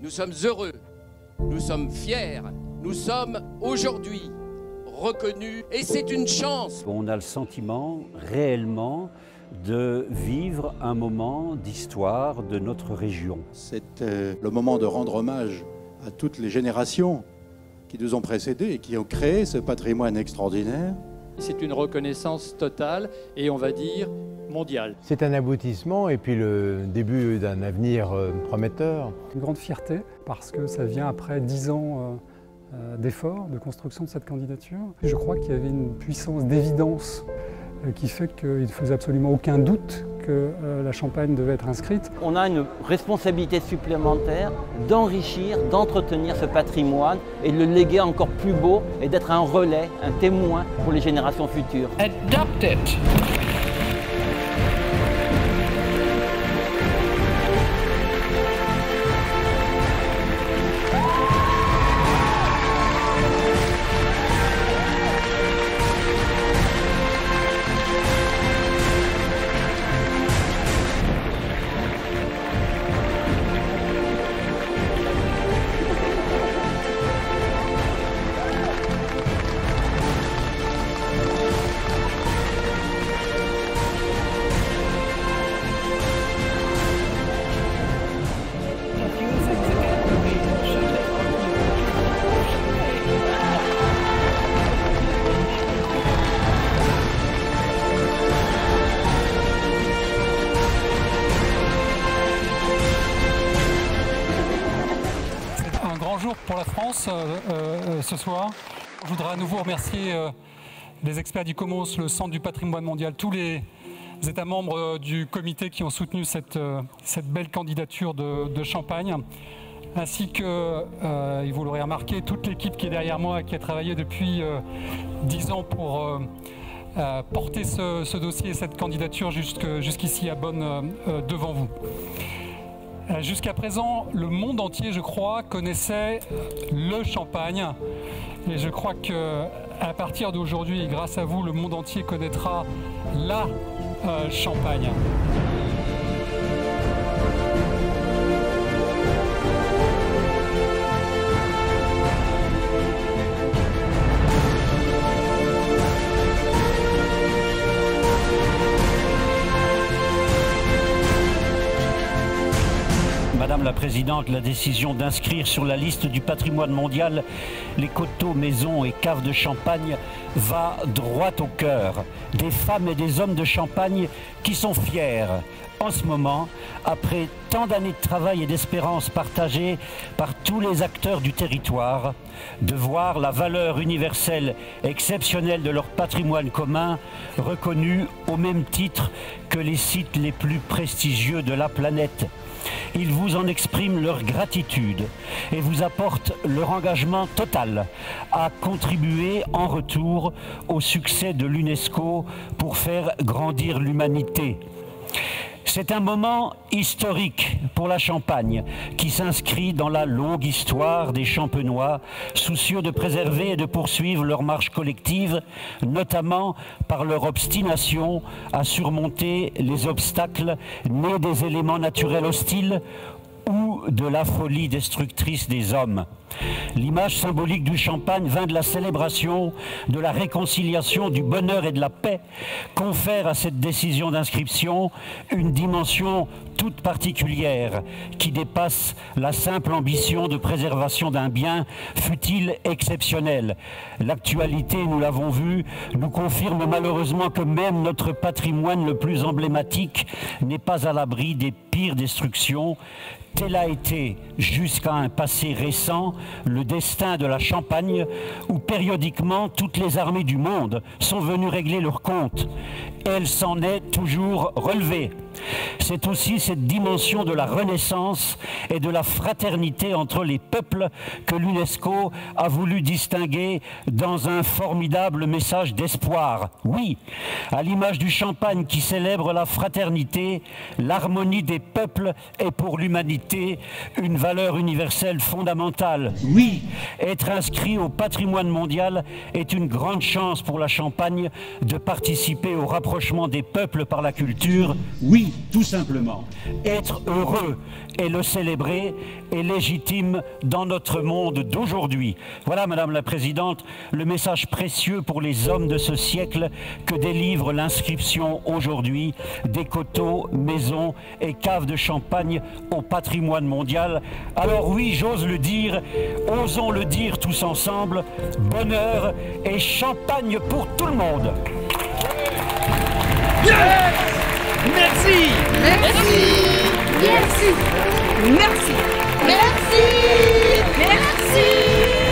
Nous sommes heureux, nous sommes fiers, nous sommes aujourd'hui reconnus et c'est une chance. On a le sentiment réellement de vivre un moment d'histoire de notre région. C'est le moment de rendre hommage à toutes les générations qui nous ont précédés et qui ont créé ce patrimoine extraordinaire. C'est une reconnaissance totale et on va dire mondiale. C'est un aboutissement et puis le début d'un avenir prometteur. Une grande fierté parce que ça vient après 10 ans d'efforts, de construction de cette candidature. Je crois qu'il y avait une puissance d'évidence qui fait qu'il ne faisait absolument aucun doute que la Champagne devait être inscrite. On a une responsabilité supplémentaire d'enrichir, d'entretenir ce patrimoine et de le léguer encore plus beau et d'être un relais, un témoin pour les générations futures. Adopt it. Jour pour la France ce soir. Je voudrais à nouveau remercier les experts du COMOS, le Centre du patrimoine mondial, tous les États membres du comité qui ont soutenu cette belle candidature de Champagne, ainsi que, vous l'aurez remarqué, toute l'équipe qui est derrière moi et qui a travaillé depuis 10 ans pour porter ce dossier et cette candidature jusqu'ici à Bonn devant vous. Jusqu'à présent, le monde entier, je crois, connaissait le Champagne. Et je crois qu'à partir d'aujourd'hui, et grâce à vous, le monde entier connaîtra la Champagne. Madame la Présidente, la décision d'inscrire sur la liste du patrimoine mondial les coteaux, maisons et caves de Champagne va droit au cœur des femmes et des hommes de Champagne qui sont fiers, en ce moment, après tant d'années de travail et d'espérance partagées par tous les acteurs du territoire, de voir la valeur universelle exceptionnelle de leur patrimoine commun reconnue au même titre que les sites les plus prestigieux de la planète. Ils vous en expriment leur gratitude et vous apportent leur engagement total à contribuer en retour au succès de l'UNESCO pour faire grandir l'humanité. C'est un moment historique pour la Champagne qui s'inscrit dans la longue histoire des Champenois, soucieux de préserver et de poursuivre leur marche collective, notamment par leur obstination à surmonter les obstacles nés des éléments naturels hostiles ou de la folie destructrice des hommes. L'image symbolique du Champagne vint de la célébration, de la réconciliation, du bonheur et de la paix, confère à cette décision d'inscription une dimension toute particulière qui dépasse la simple ambition de préservation d'un bien, fût-il exceptionnel. L'actualité, nous l'avons vu, nous confirme malheureusement que même notre patrimoine le plus emblématique n'est pas à l'abri des pires destructions. Tel a été, jusqu'à un passé récent, le destin de la Champagne, où périodiquement toutes les armées du monde sont venues régler leurs comptes. Elle s'en est toujours relevée. C'est aussi cette dimension de la renaissance et de la fraternité entre les peuples que l'UNESCO a voulu distinguer dans un formidable message d'espoir. Oui, à l'image du Champagne qui célèbre la fraternité, l'harmonie des peuples est pour l'humanité une valeur universelle fondamentale. Oui, être inscrit au patrimoine mondial est une grande chance pour la Champagne de participer au rapprochement des peuples par la culture. Oui. Oui, tout simplement. Être heureux et le célébrer est légitime dans notre monde d'aujourd'hui. Voilà, Madame la Présidente, le message précieux pour les hommes de ce siècle que délivre l'inscription aujourd'hui des coteaux, maisons et caves de champagne au patrimoine mondial. Alors oui, j'ose le dire, osons le dire tous ensemble, bonheur et champagne pour tout le monde. Merci. Merci. Merci. Merci. Merci. Merci.